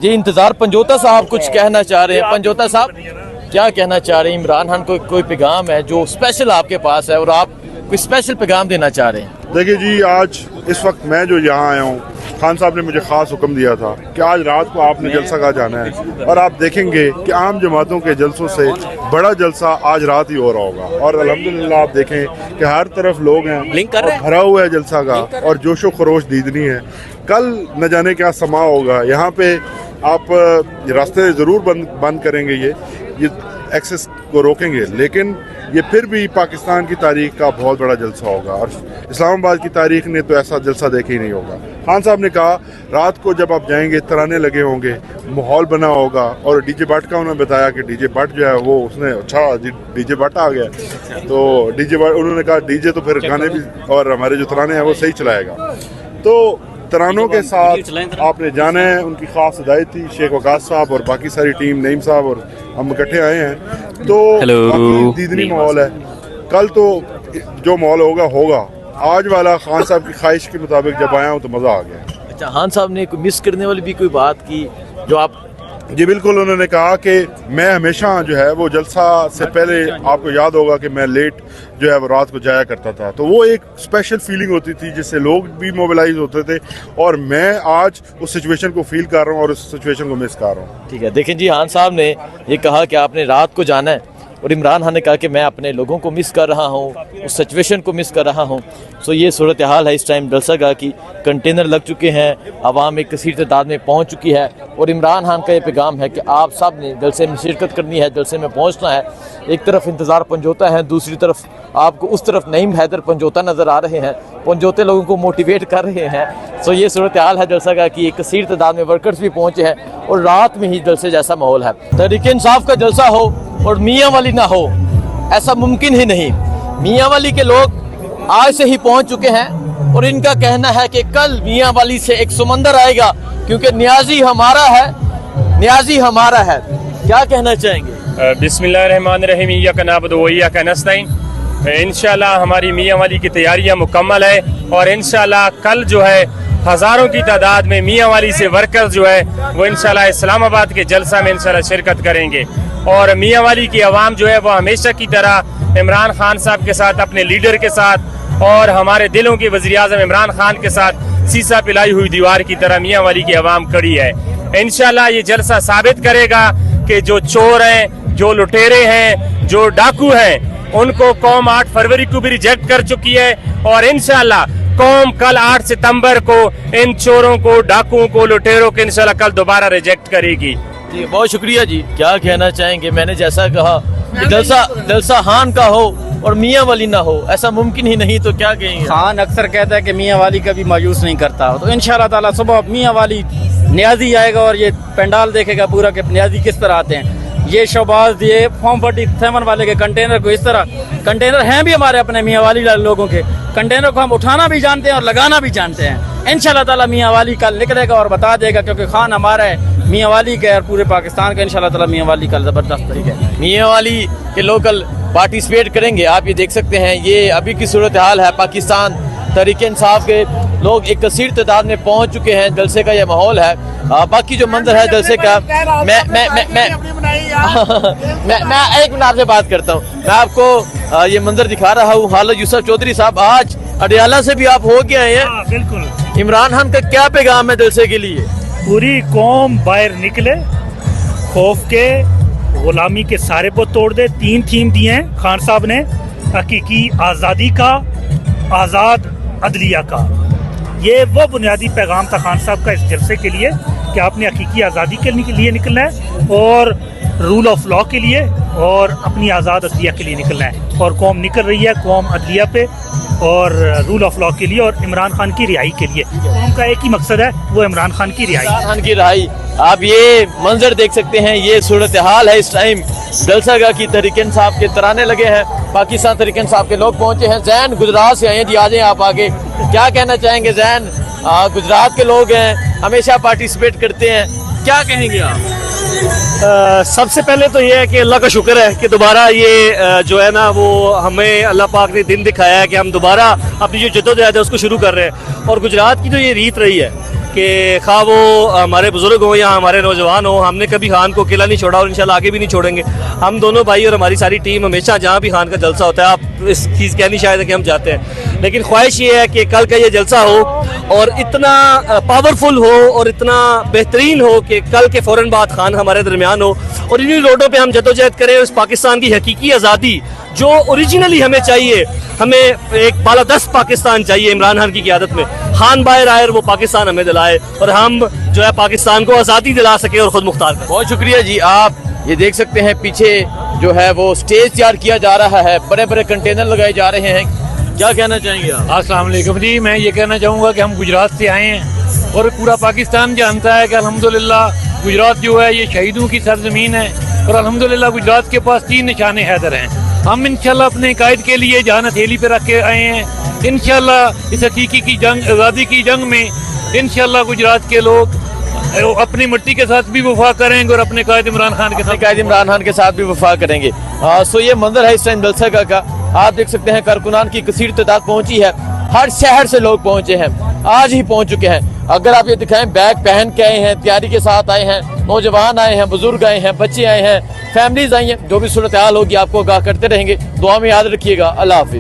जी इंतजार पंजोता साहब कुछ कहना चाह रहे हैं। पंजोता साहब क्या कहना चाह रहे हैं? इमरान खान को कोई पैगाम है जो स्पेशल आपके पास है और आप कोई स्पेशल पैगाम देना चाह रहे हैं? देखिए जी, आज इस वक्त मैं जो यहाँ आया हूँ, खान साहब ने मुझे ख़ास हुक्म दिया था कि आज रात को आपने जलसा का जाना है और आप देखेंगे कि आम जमातों के जलसों से बड़ा जलसा आज रात ही हो रहा होगा। और अल्हम्दुलिल्लाह आप देखें कि हर तरफ लोग हैं और भरा हुआ है जलसा का और जोशो खरोश दीदनी है। कल न जाने क्या समा होगा। यहाँ पे आप रास्ते ज़रूर बंद करेंगे, ये एक्सेस को रोकेंगे, लेकिन ये फिर भी पाकिस्तान की तारीख का बहुत बड़ा जलसा होगा और इस्लामाबाद की तारीख ने तो ऐसा जलसा देखे ही नहीं होगा। खान साहब ने कहा रात को जब आप जाएंगे तराने लगे होंगे, माहौल बना होगा। और डीजे भट्ट का उन्होंने बताया कि डीजे भट्ट जो है वो उसने अच्छा डीजे भट्ट आ गया, तो डीजे भट्ट उन्होंने कहा डीजे तो फिर गाने भी और हमारे जो तराने हैं वो सही चलाएगा। तो तरानों के साथ आपने जाना है, उनकी खास हिदायत थी। शेख वकास साहब और बाकी सारी टीम, नईम साहब और हम इकट्ठे आए हैं, तो दीदनी माहौल है। कल तो जो माहौल होगा। आज वाला खान साहब की ख्वाहिश के मुताबिक जब आया हूँ तो मज़ा आ गया। अच्छा, खान साहब ने कोई मिस करने वाली भी कोई बात की जो आप? जी बिल्कुल, उन्होंने कहा कि मैं हमेशा जो है वो जलसा से पहले, आपको याद होगा कि मैं लेट जो है वो रात को जाया करता था, तो वो एक स्पेशल फीलिंग होती थी जिससे लोग भी मोबिलाइज होते थे और मैं आज उस सिचुएशन को फील कर रहा हूँ और उस सिचुएशन को मिस कर रहा हूँ। ठीक है, देखें जी, खान साहब ने ये कहा कि आपने रात को जाना है और इमरान खान ने कहा कि मैं अपने लोगों को मिस कर रहा हूँ, उस सिचुएशन को मिस कर रहा हूँ। सो ये सूरत हाल है इस टाइम जलसागाह की। कंटेनर लग चुके हैं, आवाम एक कसीर तादाद में पहुँच चुकी है और इमरान खान का ये पैगाम है कि आप सब ने जलसे में शिरकत करनी है, जलसे में पहुँचना है। एक तरफ इंतज़ार पंजोता है, दूसरी तरफ आपको उस तरफ नईम हैदर पंजोता नज़र आ रहे हैं, पंजोते लोगों को मोटिवेट कर रहे हैं। सो ये सूरत हाल है जलसागाह की। एक कसीर तादाद में वर्कर्स भी पहुँचे हैं और रात में ही जलसे जैसा माहौल है। तहरीक-ए-इंसाफ का जलसा हो और मियाँ वाली ना हो, ऐसा मुमकिन ही नहीं। मियाँ वाली के लोग आज से ही पहुंच चुके हैं और इनका कहना है कि कल मियाँ वाली से एक समंदर आएगा, क्योंकि न्याजी हमारा है, न्याजी हमारा है। क्या कहना चाहेंगे? बिस्मिल्लाहिर्रहमानिर्रहीम, इय्याका नअबुदु व इय्याका नस्तईन। इंशाल्लाह हमारी मियाँ वाली की तैयारियां मुकम्मल है और इंशाल्लाह कल जो है हज़ारों की तादाद में मियाँ वाली से वर्कर्स जो है वो इंशाल्लाह इस्लामाबाद के जलसा में इंशाल्लाह शिरकत करेंगे। और मियाँ वाली की आवाम जो है वो हमेशा की तरह इमरान खान साहब के साथ, अपने लीडर के साथ और हमारे दिलों के वज़ीर-ए-आज़म इमरान खान के साथ सीसा पिलाई हुई दीवार की तरह मियाँ वाली की आवाम खड़ी है। इंशाल्लाह ये जलसा साबित करेगा कि जो चोर हैं, जो लुटेरे हैं, जो डाकू हैं, उनको कौम 8 फरवरी को भी रिजेक्ट कर चुकी है और इंशाल्लाह कौम कल 8 सितंबर को इन चोरों को, डाकुओं को, लुटेरों को इंशाल्लाह कल दोबारा रिजेक्ट करेगी। जी बहुत शुक्रिया जी। क्या कहना चाहेंगे? मैंने जैसा कहा कि जलसा खान का हो और मियाँ वाली ना हो, ऐसा मुमकिन ही नहीं, तो क्या कहेंगे? खान अक्सर कहता है कि मियाँ वाली कभी मायूस नहीं करता, तो इंशाल्लाह ताला सुबह मियाँ वाली न्याजी आएगा और ये पंडाल देखेगा पूरा कि न्याजी किस तरह आते हैं। ये शोबाज, ये फॉर्म 47 वाले के कंटेनर को, इस तरह कंटेनर हैं भी हमारे अपने मियाँ वाली लोगों के, कंटेनर को हम उठाना भी जानते हैं और लगाना भी जानते हैं। इंशाल्लाह ताला मियाँ वाली कल निकलेगा और बता देगा, क्योंकि खान हमारा है, मियाँ वाली का और पूरे पाकिस्तान का इंशाल्लाह ताला मियाँ वाली कल ज़बरदस्त तरीके है। मियाँ वाली के लोकल पार्टिसिपेट करेंगे। आप ये देख सकते हैं, ये अभी की सूरत हाल है पाकिस्तान। तहरीक-ए-इंसाफ के लोग एक कसीर तादाद में पहुंच चुके हैं, जलसे का ये माहौल है। बाकी जो मंजर है जलसे का, मैं एक मिनट आपसे बात करता हूँ। मैं आपको ये मंजर दिखा रहा हूँ। हालत यूसुफ चौधरी साहब, आज अडियाला से भी आप हो के आए हैं। बिल्कुल। इमरान खान का क्या पैगाम है जलसे के लिए? पूरी कौम बाहर निकले, खौफ के, गुलामी के सारे को तोड़ दे। 3 थीम दिए हैं खान साहब ने, हकीकी आज़ादी का, आज़ाद अदलिया का। ये वो बुनियादी पैगाम था खान साहब का इस जलसे के लिए कि आपने हकीकी आज़ादी के लिए निकलना है और रूल ऑफ लॉ के लिए और अपनी आज़ाद अदलिया के लिए निकलना है। और कौम निकल रही है, कौम अदलिया पे और रूल ऑफ लॉ के लिए और इमरान खान की रिहाई के लिए। कौम का एक ही मकसद है, वो इमरान खान की रिहाई। इमरान खान की रिहाई। आप ये मंजर देख सकते हैं, ये सूरत हाल है इस टाइम जलसागाह की। तहरीक-ए-इंसाफ के तराने लगे हैं, पाकिस्तान तहरीक-ए-इंसाफ के लोग पहुंचे हैं। जैन गुजरात से आए हैं जी, आ जाएं आप आगे। क्या कहना चाहेंगे जैन? गुजरात के लोग हैं, हमेशा पार्टिसिपेट करते हैं, क्या कहेंगे आप? सबसे पहले तो ये है कि अल्लाह का शुक्र है कि दोबारा ये जो है ना वो हमें अल्लाह पाक ने दिन दिखाया है कि हम दोबारा अपनी जो जद्दोजहद है उसको शुरू कर रहे हैं। और गुजरात की जो ये रीत रही है کہ خواہ وہ ہمارے بزرگ ہوں یا ہمارے نوجوان ہوں، ہم نے کبھی خان کو اکیلا نہیں چھوڑا اور انشاءاللہ آگے بھی نہیں چھوڑیں گے. ہم دونوں بھائی اور ہماری ساری ٹیم ہمیشہ جہاں بھی خان کا جلسہ ہوتا ہے، آپ اس چیز کہہ نہیں شاید کہ ہم جاتے ہیں، لیکن خواہش یہ ہے کہ کل کا یہ جلسہ ہو اور اتنا پاورفل ہو اور اتنا بہترین ہو کہ کل کے فوراً بعد خان ہمارے درمیان ہو اور انہی روڈوں پہ ہم جدوجہد کریں اس پاکستان کی حقیقی آزادی جو اوریجنلی ہمیں چاہیے. ہمیں ایک بالادست پاکستان چاہیے عمران خان کی قیادت میں. خان باہر آئے اور وہ پاکستان ہمیں دلائے اور ہم جو ہے پاکستان کو آزادی دلا سکے اور خود مختار کریں. بہت شکریہ جی. آپ یہ دیکھ سکتے ہیں پیچھے جو ہے وہ سٹیج تیار کیا جا رہا ہے، بڑے بڑے کنٹینر لگائے جا رہے ہیں. کیا کہنا چاہیں گے آپ؟ السلام علیکم جی. میں یہ کہنا چاہوں گا کہ ہم گجرات سے آئے ہیں اور پورا پاکستان جانتا ہے کہ الحمدللہ گجرات جو ہے یہ شہیدوں کی سرزمین ہے اور الحمدللہ گجرات کے پاس 3 نشان حیدر ہیں. ہم انشاءاللہ اپنے قائد کے لیے جان ہتھیلی پہ رکھ کے آئے ہیں. انشاءاللہ اس حقیقی کی جنگ، آزادی کی جنگ میں انشاءاللہ گجرات کے لوگ اپنی مٹی کے ساتھ بھی وفا کریں گے اور اپنے قائد عمران خان کے ساتھ بھی وفا کریں گے. سو یہ منظر ہے اس ٹائم جلسہ کا. آپ دیکھ سکتے ہیں کارکنان کی کثیر تعداد پہنچی ہے، ہر شہر سے لوگ پہنچے ہیں، آج ہی پہنچ چکے ہیں. اگر آپ یہ دکھائیں، بیگ پہن کے آئے ہیں، تیاری کے ساتھ آئے ہیں، نوجوان آئے ہیں، بزرگ آئے ہیں، بچے آئے ہیں، فیملیز آئی ہیں. جو بھی صورتحال ہوگی آپ کو آگاہ کرتے رہیں گے. دعا میں یاد رکھیے گا. اللہ حافظ.